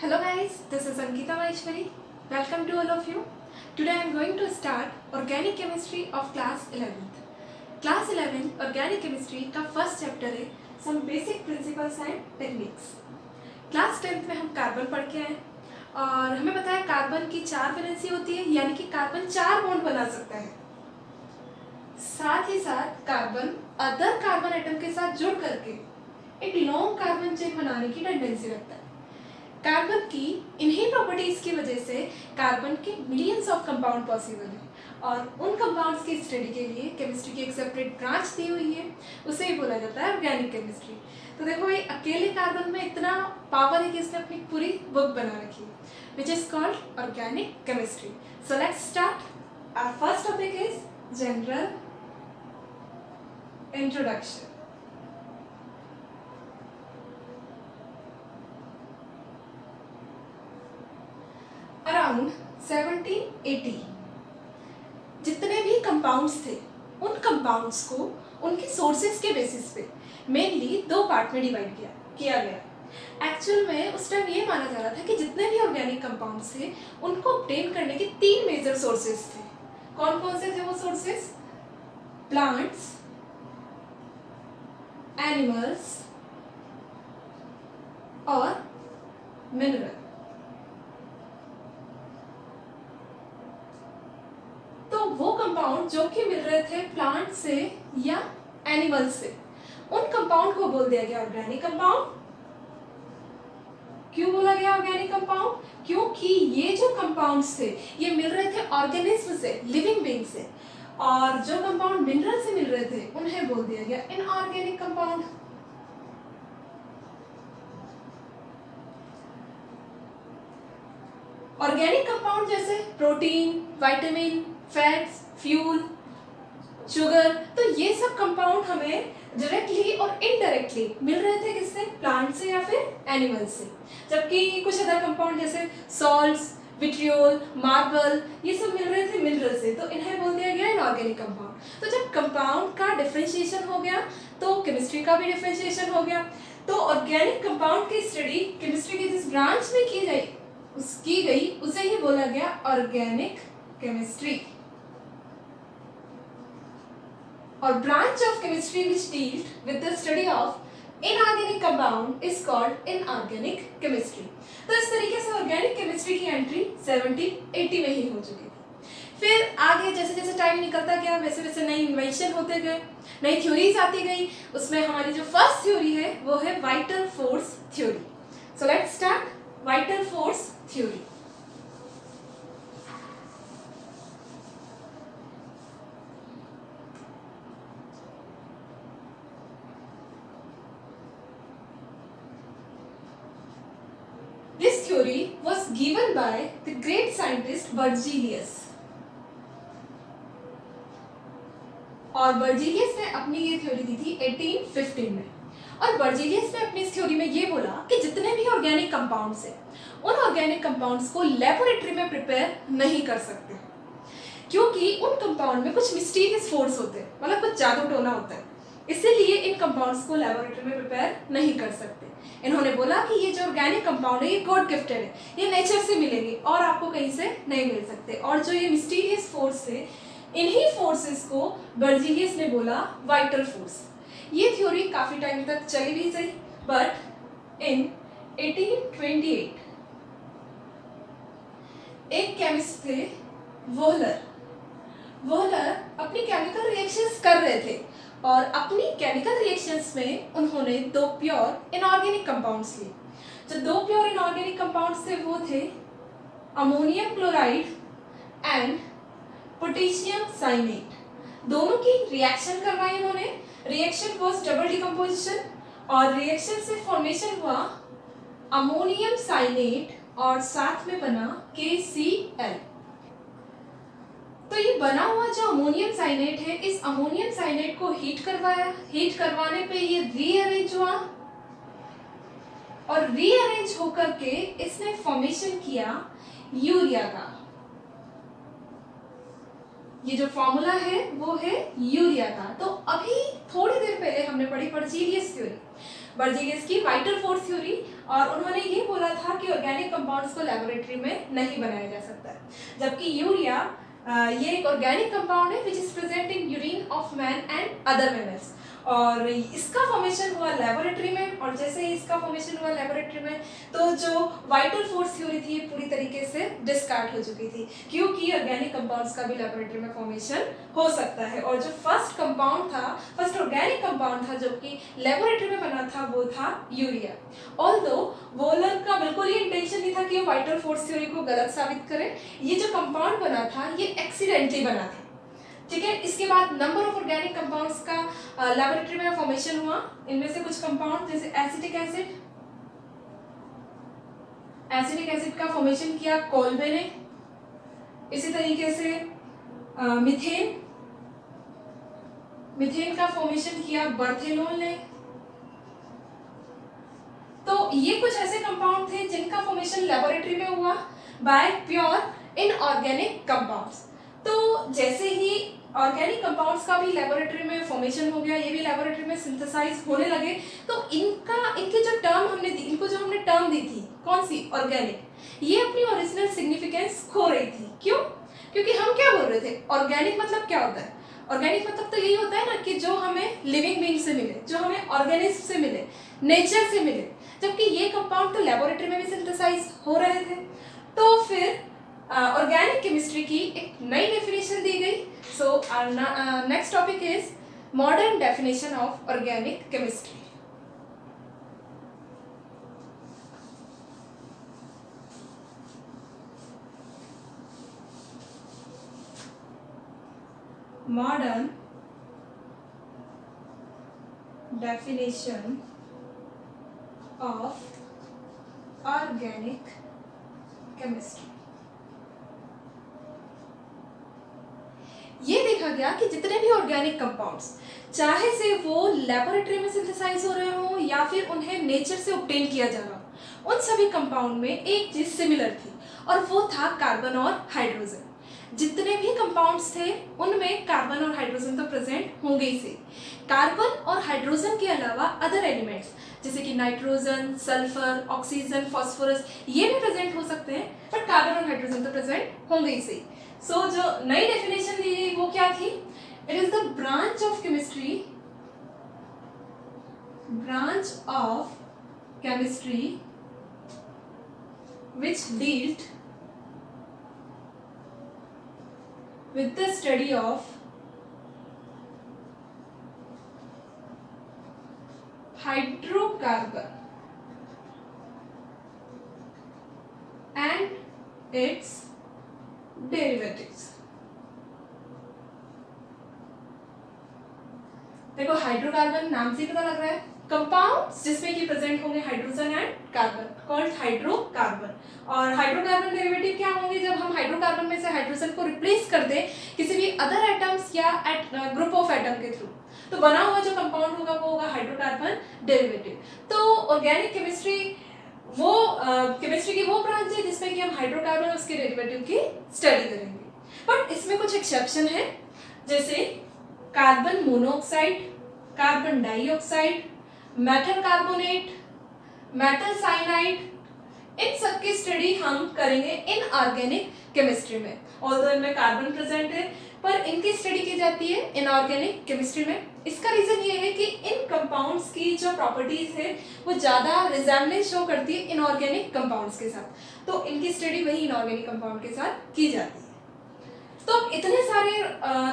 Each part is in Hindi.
Hello guys, this is Ankita Maheshwari. Welcome to all of you. Today I am going to start Organic Chemistry of Class 11th. Class 11 Organic Chemistry का फर्स्ट चैप्टर है Some Basic Principles and Techniques. Class 10th में हम कार्बन पढ़ के आए और हमें पता है कार्बन की 4 वैलेंसी होती है, यानी कि कार्बन 4 बॉन्ड बना सकता है। साथ ही साथ कार्बन अदर कार्बन एटम के साथ जुड़ करके एक लॉन्ग कार्बन चेन बनाने की टेंडेंसी रखता है। कार्बन की इन्हीं प्रॉपर्टीज की वजह से कार्बन के मिलियंस ऑफ कंपाउंड पॉसिबल है और उन कंपाउंड्स की स्टडी के लिए केमिस्ट्री की एक सेपरेट ब्रांच दी हुई है, उसे ही बोला जाता है ऑर्गेनिक केमिस्ट्री। तो देखो ये अकेले कार्बन में इतना पावर है कि इसने अपनी पूरी बुक बना रखी है, which is called organic chemistry. So let's start. Our first topic is general introduction. Around 1780 जितने भी कंपाउंड्स थे उन कंपाउंड्स को उनके सोर्सेज के बेसिस पे मेनली 2 पार्ट में डिवाइड किया गया। एक्चुअल में उस टाइम ये माना जा रहा था कि जितने भी ऑर्गेनिक कंपाउंड्स थे उनको ऑब्टेन करने के 3 मेजर सोर्सेज थे। कौन कौन से थे वो सोर्सेज? प्लांट्स, एनिमल्स और मिनरल। तो वो कंपाउंड जो कि मिल रहे थे प्लांट से या एनिमल से, उन कंपाउंड को बोल दिया गया ऑर्गेनिक कंपाउंड। क्यों बोला गया ऑर्गेनिक कंपाउंड? क्योंकि ये जो कंपाउंड्स थे ये मिल रहे थे ऑर्गेनिज्म से, लिविंग बीइंग से, और जो कंपाउंड मिनरल से मिल रहे थे उन्हें बोल दिया गया इनऑर्गेनिक कंपाउंड। ऑर्गेनिक कंपाउंड जैसे protein, vitamin, fats, fuel, sugar, तो ये सब कंपाउंड हमें डायरेक्टली और इनडायरेक्टली मिल रहे थे किससे? प्लांट से या फिर एनिमल से। जबकि कुछ अदर कंपाउंड जैसे सॉल्ट्स, विट्रियोल, मार्बल, ये सब मिल रहे थे मिनरल से, तो इन्हें बोल दिया गया इनऑर्गेनिक कंपाउंड। तो जब कंपाउंड का डिफरेंशिएशन हो गया तो केमिस्ट्री का भी डिफरेंशिएशन हो गया। तो ऑर्गेनिक कंपाउंड की स्टडी केमिस्ट्री की जिस ब्रांच में की गई उसे ही बोला गया ऑर्गेनिक केमिस्ट्री। और branch of chemistry which deals with the study of inorganic compound is called inorganic chemistry। तो इस तरीके से ऑर्गेनिक केमिस्ट्री की एंट्री 1780 में ही हो चुकी थी। फिर आगे जैसे जैसे टाइम निकलता गया वैसे वैसे नई इन्वेंशन होते गए, नई थ्योरीज आती गई। उसमें हमारी जो फर्स्ट थ्योरी है वो है vital force theory. So let's start vital force theory. This theory was given by the great scientist Berzelius। और बर्जीलियस ने अपनी ये थ्योरी दी थी 1815 में। और बर्जीलियस ने अपनी इस थ्योरी में ये बोला कि जितने भी ऑर्गेनिक कंपाउंड्स हैं उन ऑर्गेनिक कंपाउंड्स को लेबोरेटरी में प्रिपेयर नहीं कर सकते, क्योंकि उन कंपाउंड में कुछ मिस्टीरियस फोर्स होते हैं, मतलब कुछ जादू टोना होता है, इसीलिए इन कंपाउंड्स को लेबोरेटरी में प्रिपेयर नहीं कर सकते। इन्होंने बोला कि ये जो ऑर्गेनिक कंपाउंड है ये गॉड गिफ्टेड है, ये नेचर से मिलेंगे और आपको कहीं से नहीं मिल सकते। और जो ये मिस्टीरियस फोर्स है इन्हीं फोर्सेस को बर्जीलियस ने बोला वाइटल फोर्स। ये थ्योरी काफी टाइम तक चली भी सही, बट इन 1828 एक केमिस्ट थे वोहलर अपनी केमिकल रिएक्शंस कर रहे थे और अपनी केमिकल रिएक्शंस में उन्होंने 2 प्योर इनऑर्गेनिक कंपाउंड्स लिए। जो 2 प्योर इनऑर्गेनिक कंपाउंड्स थे वो थे ammonium chloride and potassium cyanate. दोनों की रिएक्शन करवाई उन्होंने। रिएक्शन वाज डबल डिकम्पोजिशन और रिएक्शन से फॉर्मेशन हुआ अमोनियम साइनेट और साथ में बना KCl। तो ये बना हुआ जो अमोनियम साइनेट है, इस अमोनियम साइनेट को हीट करवाने पे ये रीअरेंज हुआ और रीअरेंज होकर के इसने फॉर्मेशन किया यूरिया का। ये जो फॉर्मूला है वो है यूरिया का। तो अभी थोड़ी देर पहले हमने पढ़ी बर्जीलियस थ्योरी, बर्जीलियस की वाइटल फोर्स थ्योरी। और उन्होंने ये बोला था कि ऑर्गेनिक कंपाउंड्स को लेबोरेटरी में नहीं बनाया जा सकता है, जबकि यूरिया ये एक ऑर्गेनिक कंपाउंड है which is present in urine of man and other mammals, और इसका फॉर्मेशन हुआ लेबोरेटरी में। और जैसे ही इसका फॉर्मेशन हुआ लेबोरेटरी में तो जो वाइटल फोर्स थ्योरी थी पूरी तरीके से डिस्कार्ड हो चुकी थी, क्योंकि ऑर्गेनिक कंपाउंड्स का भी लेबोरेटरी में फॉर्मेशन हो सकता है। और जो फर्स्ट कंपाउंड था, फर्स्ट ऑर्गेनिक कंपाउंड था जो कि लेबोरेटरी में बना था, वो था यूरिया। ऑल्दो वोलर का बिल्कुल ही इंटेंशन नहीं था कि वो वाइटल फोर्स थ्योरी को गलत साबित करे, ये जो कंपाउंड बना था ये एक्सीडेंटली बना था, ठीक है। इसके बाद नंबर ऑफ ऑर्गेनिक कंपाउंड्स का लेबोरेटरी में फॉर्मेशन हुआ। इनमें से कुछ कंपाउंड जैसे एसिटिक एसिड का फॉर्मेशन किया कोल्बे ने, इसी तरीके से मिथेन का फॉर्मेशन किया बर्थेनोल ने। तो ये कुछ ऐसे कंपाउंड थे जिनका फॉर्मेशन लेबोरेटरी में हुआ बाय प्योर इनऑर्गेनिक कंपाउंड्स। तो जैसे ही ऑर्गेनिक कंपाउंड्स का भी लेबोरेटरी में फॉर्मेशन हो गया, ये भी लेबोरेटरी में सिंथेसाइज होने लगे, तो इनके जो टर्म हमने दी, इनको जो हमने टर्म दी थी कौन सी, ऑर्गेनिक, ये अपनी ओरिजिनल सिग्निफिकेंस खो रही थी। क्यों? क्योंकि हम क्या बोल रहे थे, ऑर्गेनिक मतलब क्या होता है? ऑर्गेनिक मतलब तो यही होता है ना कि जो हमें लिविंग बीइंग से मिले, जो हमें ऑर्गेनिज्म से मिले, नेचर से मिले, जबकि ये कंपाउंड तो लेबोरेटरी में भी सिंथेसाइज हो रहे थे। तो फिर ऑर्गेनिक केमिस्ट्री की एक नई डेफिनेशन दी गई। So next topic is modern definition of organic chemistry. Modern definition of organic chemistry. ये देखा गया कि जितने भी ऑर्गेनिक कंपाउंड्स, चाहे से वो लेबोरेटरी में सिंथेसाइज हो रहे हो या फिर उन्हें नेचर से ऑब्टेन किया जा रहा हो, उन सभी कंपाउंड में एक चीज सिमिलर थी और वो था कार्बन और हाइड्रोजन। जितने भी कंपाउंड्स थे उनमें कार्बन और हाइड्रोजन तो प्रेजेंट होंगे ही से। कार्बन और हाइड्रोजन के अलावा अदर एलिमेंट्स जैसे कि नाइट्रोजन, सल्फर, ऑक्सीजन, फास्फोरस, ये भी प्रेजेंट हो सकते हैं, बट कार्बन और हाइड्रोजन तो प्रेजेंट होंगे ही से। सो जो नई डेफिनेशन दी गई वो क्या थी? It is the branch of chemistry which dealt with the study of hydrocarbon and its derivatives। देखो हाइड्रोकार्बन नाम से पता लग रहा है, कंपाउंड्स जिसमें कि प्रेजेंट होंगे hydrogen and carbon, called hydrocarbon. और हाइड्रोकार्बन डेरिवेटिव क्या होंगे? जब हम हाइड्रोकार्बन में से हाइड्रोजन को रिप्लेस कर दें किसी भी अदर एटम्स या ग्रुप ऑफ एटम के थ्रू, तो बना हुआ जो कंपाउंड होगा वो होगा हाइड्रोकार्बन डेरिवेटिव। तो ऑर्गेनिक केमिस्ट्री वो केमिस्ट्री की वो ब्रांच है जिसमें कि हम हाइड्रोकार्बन और उसके डेरिवेटिव की स्टडी करेंगे। बट इसमें कुछ एक्सेप्शन है, जैसे carbon monoxide, carbon dioxide, metal carbonate, metal cyanide, इन सब की स्टडी हम करेंगे इनऑर्गेनिक केमिस्ट्री में। ऑल्दो इनमें कार्बन प्रेजेंट है पर इनकी स्टडी की जाती है इनऑर्गेनिक केमिस्ट्री में। इसका रीजन ये है कि इन कंपाउंड्स की जो प्रॉपर्टीज है वो ज्यादा रिजेम्बलेंस शो करती है इनऑर्गेनिक कंपाउंड्स के साथ, तो इनकी स्टडी वही इनऑर्गेनिक कंपाउंड के साथ की जाती है। तो इतने सारे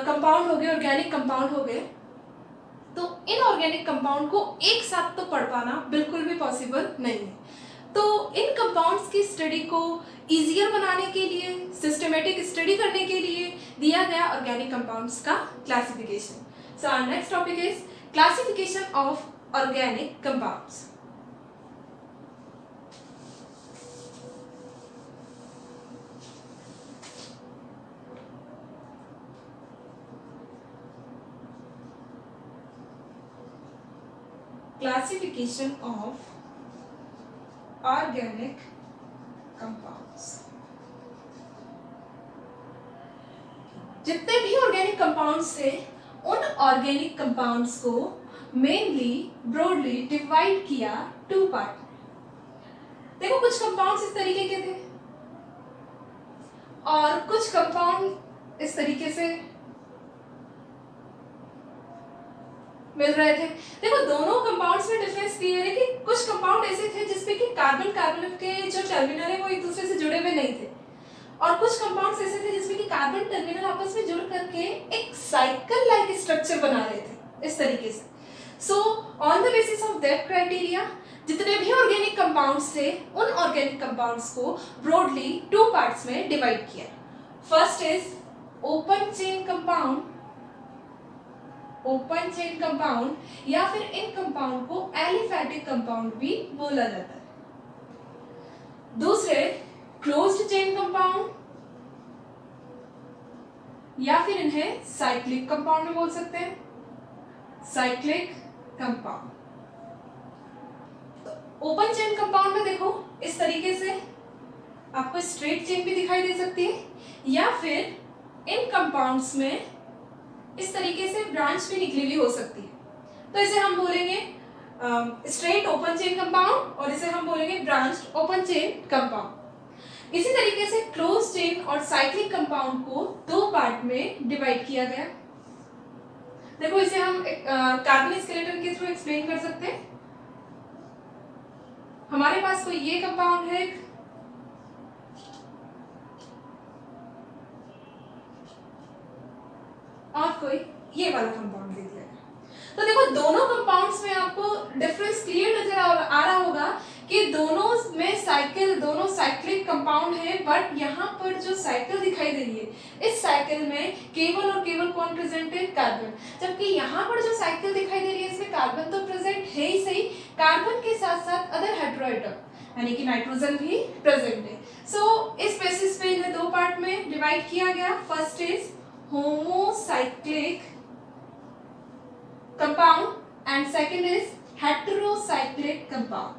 कंपाउंड हो गए, ऑर्गेनिक कंपाउंड हो गए, तो इनऑर्गेनिक कंपाउंड को एक साथ तो पढ़ पाना बिल्कुल भी पॉसिबल नहीं है। तो इन कंपाउंड्स की स्टडी को इजियर बनाने के लिए, सिस्टमेटिक स्टडी करने के लिए दिया गया ऑर्गेनिक कंपाउंड्स का classification. So our next topic is classification of organic compounds. Classification of organic compounds। जितने भी ऑर्गेनिक कंपाउंड्स थे उन ऑर्गेनिक कंपाउंड्स को मेनली ब्रॉडली डिवाइड किया टू पार्ट। देखो कुछ कंपाउंड्स इस तरीके के थे और कुछ कंपाउंड इस तरीके से मिल रहे थे। देखो दोनों कंपाउंड्स में डिफरेंस क्लियर है कि कुछ कंपाउंड ऐसे थे जिसपे कि कार्बन कार्बन के जो टर्मिनल है वो एक दूसरे से जुड़े हुए नहीं थे, और कुछ कंपाउंड्स ऐसे थे जिसमें कि कार्बन टर्मिनल आपस में जुड़ करके एक साइकिल लाइक स्ट्रक्चर बना रहे थे इस तरीके से। So on the basis of that criteria जितने भी ऑर्गेनिक कंपाउंड्स थे उन ऑर्गेनिक कंपाउंड्स को ब्रॉडली टू पार्ट्स में डिवाइड किया। First is open chain compound, open chain compound या फिर इन कंपाउंड को एलिफैटिक कंपाउंड भी बोला जाता है। दूसरे क्लोज्ड चेन कंपाउंड या फिर इन्हें साइक्लिक कंपाउंड में बोल सकते हैं, cyclic compound. Open chain compound में देखो इस तरीके से आपको स्ट्रेट चेन भी दिखाई दे सकती है, या फिर इन कंपाउंड्स में इस तरीके से ब्रांच भी निकली हुई हो सकती है। तो इसे हम बोलेंगे स्ट्रेट ओपन चेन कंपाउंड और इसे हम बोलेंगे ब्रांच्ड ओपन चेन कंपाउंड। इसी तरीके से क्लोज चेन और साइक्लिक कंपाउंड को दो पार्ट में डिवाइड किया गया। देखो इसे हम कार्बन स्केलेटन के थ्रू एक्सप्लेन कर सकते हैं। हमारे पास कोई ये कंपाउंड है और कोई ये वाला कंपाउंड दे दिया है। तो देखो दोनों कंपाउंड्स में आपको डिफरेंस क्लियर नजर आ रहा होगा कि दोनों में साइकिल, दोनों साइक्लिक कंपाउंड है, बट यहाँ पर जो साइकिल दिखाई दे रही है इस साइकिल में केवल और केवल कौन प्रेजेंट है? कार्बन। जबकि यहाँ पर जो साइकिल दिखाई दे रही है इसमें कार्बन तो प्रेजेंट है ही सही, कार्बन के साथ साथ अदर हेटेरोएटम यानी कि नाइट्रोजन भी प्रेजेंट है। सो इस बेसिस पे इन्हें दो पार्ट में डिवाइड किया गया। First is homocyclic compound and second is heterocyclic compound।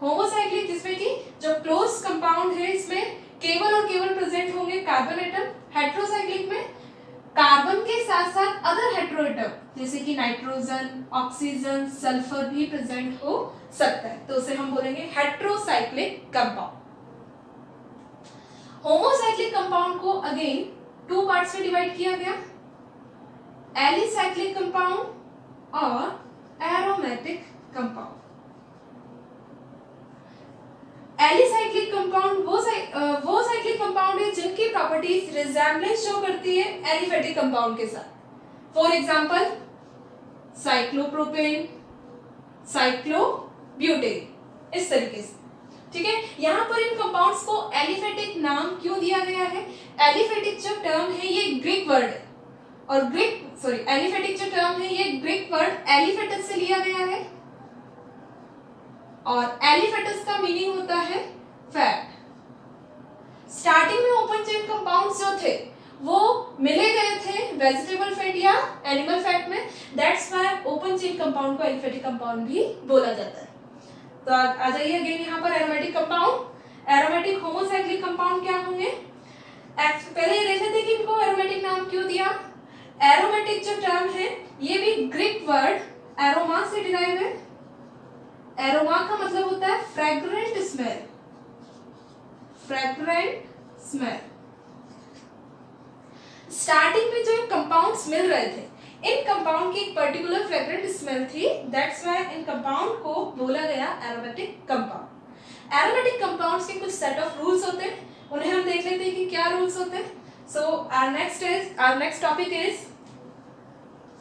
homocyclic जिसमें कि जो क्लोज कंपाउंड है इसमें केवल और केवल प्रेजेंट होंगे कार्बन एटम, हेटेरोसाइक्लिक में कार्बन के साथ साथ अदर हेटेरोएटम जैसे कि नाइट्रोजन, ऑक्सीजन, सल्फर भी प्रेजेंट हो सकता है, तो उसे हम बोलेंगे हेटेरोसाइक्लिक कंपाउंड। होमोसाइक्लिक कंपाउंड को अगेन टू पार्ट्स में डिवाइड किया गया, एलिसाइक्लिक कंपाउंड और एरोमेटिक कंपाउंड। एलिसाइक्लिक कंपाउंड वो साइक्लिक कंपाउंड है जिनकी प्रॉपर्टीज रिजेम्बलेंस शो करती है एलिफेटिक कंपाउंड के साथ। फॉर एग्जांपल साइक्लोप्रोपेन, साइक्लोब्यूटेन, इस तरीके से। ठीक है, यहाँ पर इन कंपाउंड्स को एलिफेटिक नाम क्यों दिया गया है? एलिफेटिक जो टर्म है ये ग्रीक वर्ड है और एलिफेटिक जो टर्म है ये ग्रीक वर्ड एलिफेटस से लिया गया है और एलिफेटस का मीनिंग होता है फैट। स्टार्टिंग में ओपन चेन कंपाउंड्स जो थे वो मिले गए थे वेजिटेबल फैट या एनिमल फैट में, that's why open chain compound को एलिफेटिक कंपाउंड भी बोला जाता है। तो आ जाइए अगेन यहाँ पर aromatic compound. Aromatic homocyclic compound क्या होंगे? पहले ये देख लेते हैं कि इनको एरोमेटिक नाम क्यों दिया। एरोमेटिक जो टर्म है ये भी ग्रीक वर्ड एरोमा से डिराइव है। एरोमा का मतलब होता है fragrant smell, fragrant smell. Starting में जो कंपाउंड्स मिल रहे थे इन कंपाउंड की एक पर्टिकुलर फ्रेग्रेंट स्मेल थी, दैट्स व्हाई इन कंपाउंड को बोला गया एरोमेटिक कंपाउंड। एरोमेटिक कंपाउंड्स के कुछ सेट ऑफ रूल्स होते हैं, उन्हें हम देख लेते हैं कि क्या रूल्स होते हैं। So our next topic is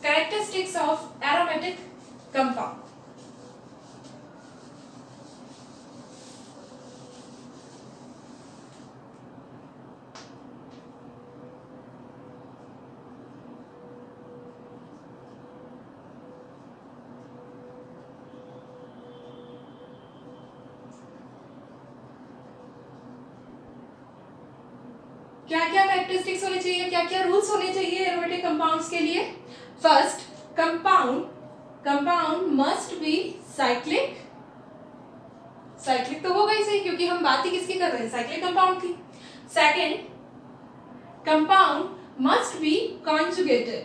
characteristics of aromatic compound. क्या क्या कैरेक्टरिस्टिक्स होने चाहिए, क्या क्या रूल्स होने चाहिए एरोमेटिक कंपाउंड्स के लिए? First, compound must be cyclic. Cyclic तो होगा ही सही क्योंकि हम बात ही किसकी कर रहे हैं, साइक्लिक कंपाउंड की। Second, compound must be conjugated.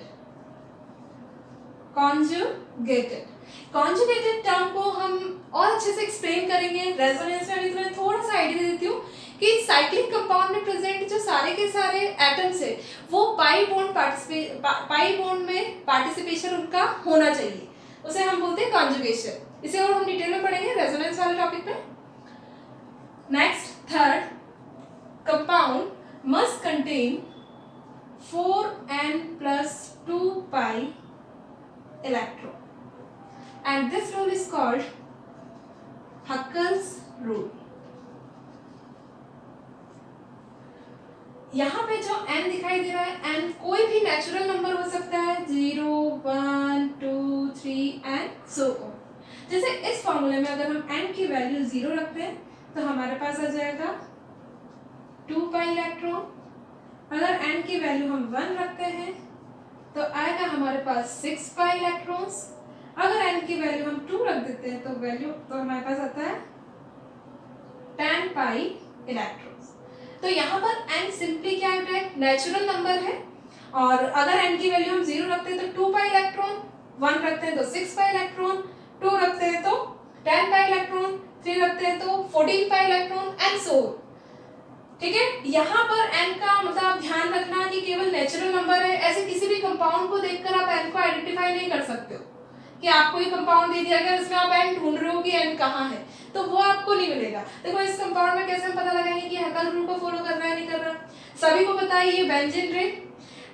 Conjugated conjugated term को हम और अच्छे से एक्सप्लेन करेंगे रेजोनेंस में। अभी तो मैं थोड़ा सा आइडिया दे देती हूँ कि साइक्लिक कंपाउंड में प्रेजेंट जो सारे के सारे एटम्स है वो पाई बॉन्ड में पार्टिसिपेशन उनका होना चाहिए, उसे हम बोलते हैं कॉन्जुगेशन। इसे और हम डिटेल में पढ़ेंगे रेजोनेंस वाले टॉपिक पे। Next, third, compound must contain 4n plus 2 pi electron and this rule is called Huckel's rule। यहाँ पे जो n दिखाई दे रहा है, n कोई भी नेचुरल नंबर हो सकता है, 0, 1, 2, 3 एंड सो ऑन। जैसे इस फॉर्मूले में अगर हम n की वैल्यू 0 रखते हैं तो हमारे पास आ जाएगा 2 पाई इलेक्ट्रॉन। अगर n की वैल्यू हम 1 रखते हैं तो आएगा हमारे पास 6 पाई इलेक्ट्रॉन्स। अगर n की वैल्यू हम 2 रख देते हैं तो हमारे पास आता है 10 पाई इलेक्ट्रॉन्स। तो यहाँ पर n सिंपली क्या है, नेचुरल नंबर है। और अगर n की वैल्यू हम 0 रखते हैं तो 2 पाई इलेक्ट्रॉन, 1 रखते हैं तो 6 पाई इलेक्ट्रॉन, 2 रखते हैं तो 10 पाई इलेक्ट्रॉन, 3 रखते हैं तो 14 पाई इलेक्ट्रॉन एंड सो। ठीक है, यहाँ पर n का मतलब ध्यान रखना कि केवल नेचुरल नंबर है। ऐसे किसी भी कंपाउंड को देखकर आप n को आइडेंटिफाई नहीं कर सकते हो कि आपको ये कंपाउंड दे दिया गया इसमें आप n ढूंढ रहे हो कि n कहाँ है, तो वो आपको नहीं मिलेगा। देखो इस कंपाउंड में कैसे हम पता लगाएंगे कि हकल रूल को फॉलो कर रहा है नहीं कर रहा। सभी को पता है ये बेंजीन रिंग,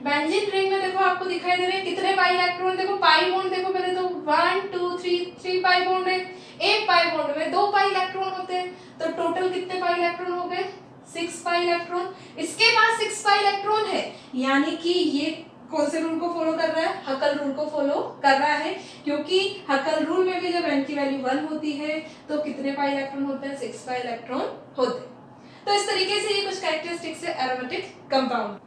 बेंजीन रिंग में देखो आपको दिखाई दे रहे हैं कितने पाई इलेक्ट्रॉन। देखो पाई बॉन्ड देखो पहले तो 1 2 3 पाई बॉन्ड है। एक पाई बॉन्ड में 2 पाई इलेक्ट्रॉन होते हैं, तो टोटल कितने पाई इलेक्ट्रॉन हो गए, 6 पाई इलेक्ट्रॉन। इसके पास 6 पाई इलेक्ट्रॉन है, यानी कि ये कौन से रूल को फॉलो कर रहा है, हकल रूल को फॉलो कर रहा है। क्योंकि हकल रूल में भी जब n की वैल्यू 1 होती है तो कितने पाई इलेक्ट्रॉन होते हैं, 6 पाई इलेक्ट्रॉन होते हैं। तो इस तरीके से ये कुछ कैरेक्टरिस्टिक्स है एरोमेटिक कंपाउंड।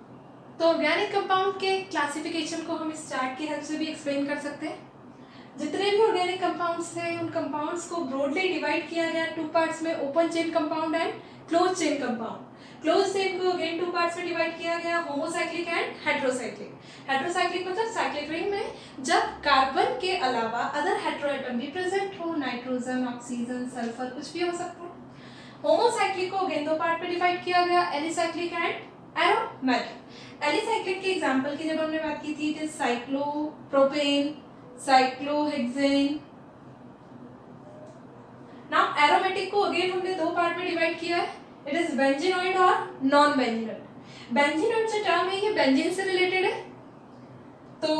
तो ऑर्गेनिक कंपाउंड के क्लासिफिकेशन को हम इस चार्ट की हेल्प से भी एक्सप्लेन कर सकते हैं। जितने भी ऑर्गेनिक कंपाउंड्स हैं उन कंपाउंड्स को ब्रॉडली डिवाइड किया गया 2 पार्ट्स में, open chain compound and close chain compound. Close chain को अगेन 2 पार्ट्स में डिवाइड किया गया, होमोसाइक्लिक एंड हेटेरोसाइक्लिक। हेटेरोसाइक्लिक मतलब साइक्लिक रिंग में जब कार्बन के अलावा अदर हेटेरोएटम भी प्रेजेंट हो, नाइट्रोजन, ऑक्सीजन, सल्फर कुछ भी हो सकता है। होमोसाइक्लिक को अगेन 2 पार्ट में डिवाइड किया गया, एलिसाइक्लिक एंड एरोमेटिक। एलिसाइक्लिक के एग्जांपल की जब हमने बात की थी साइक्लोप्रोपेन, साइक्लोहेक्सेन। नाउ एरोमेटिक को अगेन हमने 2 पार्ट में डिवाइड किया है, इट इज बेंजीनॉइड और नॉन बेंजीनॉइड। बेंजीनॉइड जो टर्म है ये बेंजीन से रिलेटेड है। तो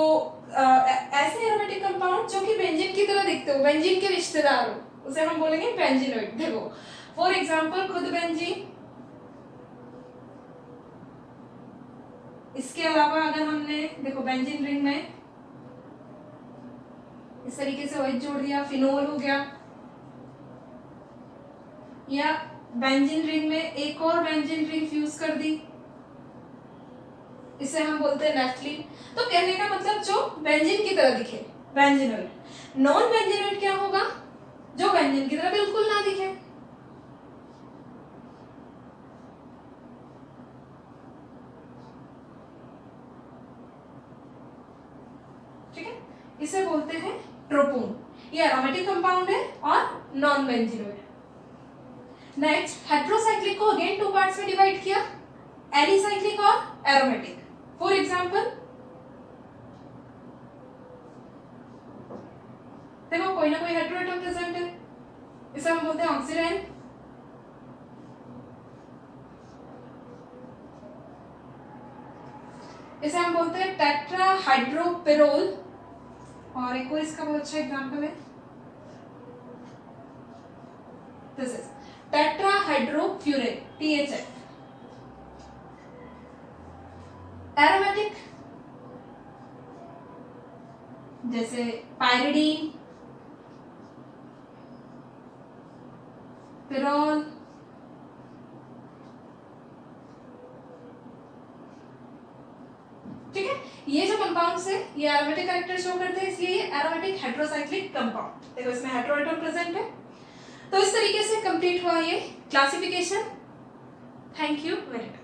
ऐसे एरोमेटिक कंपाउंड जो कि बेंजीन की तरह दिखते हो, बेंजीन के रिश्तेदार हो, उसे हम बोलेंगे बेंजीनॉइड। देखो फॉर एग्जांपल खुद बेंजीन। इसके अलावा अगर हमने देखो बेंजीन रिंग में इस तरीके से OH जोड़ दिया, फिनोल हो गया, या बेंजीन रिंग में एक और बेंजीन रिंग फ्यूज कर दी, इसे हम बोलते हैं नेफ्थलीन। तो कहने का मतलब जो बेंजीन की तरह दिखे, बेंजीनॉइड। नॉन बेंजीनॉइड क्या होगा, जो बेंजीन की तरह बिल्कुल ना दिखे। ठीक है, इसे बोलते हैं ट्रोपोन। ये एरोमेटिक कंपाउंड है और नॉन बेंजीनॉइड। नेक्स्ट, हेटेरोसाइक्लिक को अगेन 2 पार्ट्स में डिवाइड किया, एलिसाइक्लिक और एरोमेटिक। फॉर एग्जांपल देखो कोई ना कोई हेटेरोएटम प्रेजेंट है, इसे हम बोलते हैं ऑक्सीडेन। इसे हम बोलते हैं टेट्राहाइड्रोपिरोल। और एक और इसका बहुत अच्छा एग्जांपल है, this is tetrahydrofuran, THF। Aromatic जैसे पायरिडीन, पिरोल, ठीक है। ये जो कंपाउंड्स है ये एरोमेटिक कैरेक्टर शो करते हैं, इसलिए ये एरोमेटिक हेटेरोसाइक्लिक कंपाउंड। देखो इसमें हेटेरोएटम प्रेजेंट है। तो इस तरीके से कंप्लीट हुआ ये classification. Thank you very much.